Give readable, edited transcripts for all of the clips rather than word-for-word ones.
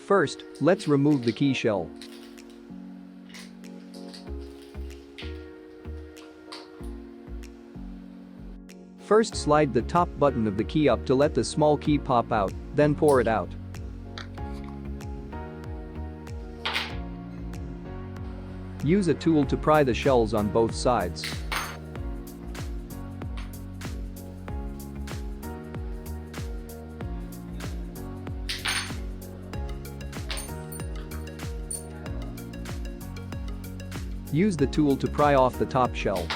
First, let's remove the key shell. First, slide the top button of the key up to let the small key pop out, then pour it out. Use a tool to pry the shells on both sides. Use the tool to pry off the top shell.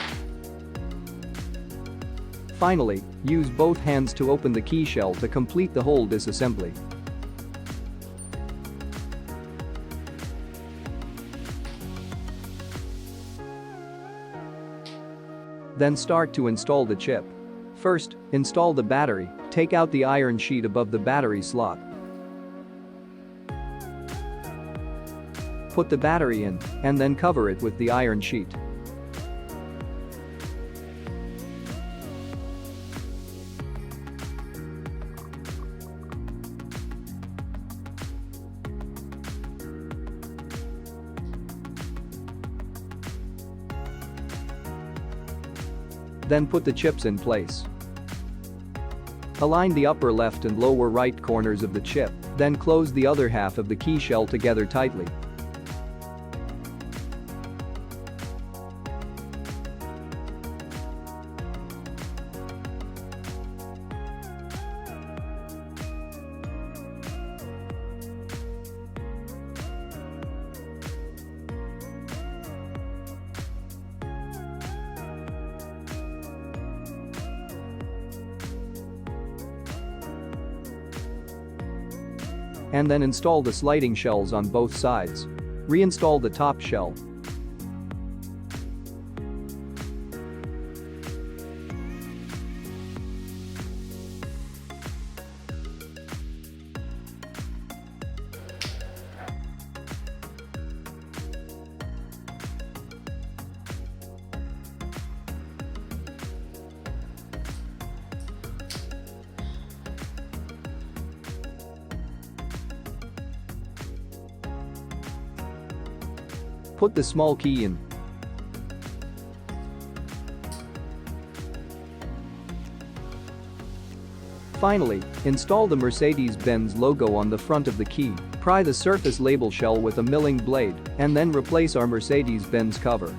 Finally, use both hands to open the key shell to complete the whole disassembly. Then start to install the chip. First, install the battery, take out the iron sheet above the battery slot. Put the battery in, and then cover it with the iron sheet. Then put the chips in place. Align the upper left and lower right corners of the chip, then close the other half of the key shell together tightly. And then install the sliding shells on both sides. Reinstall the top shell. Put the small key in. Finally, install the Mercedes-Benz logo on the front of the key, pry the surface label shell with a milling blade, and then replace our Mercedes-Benz cover.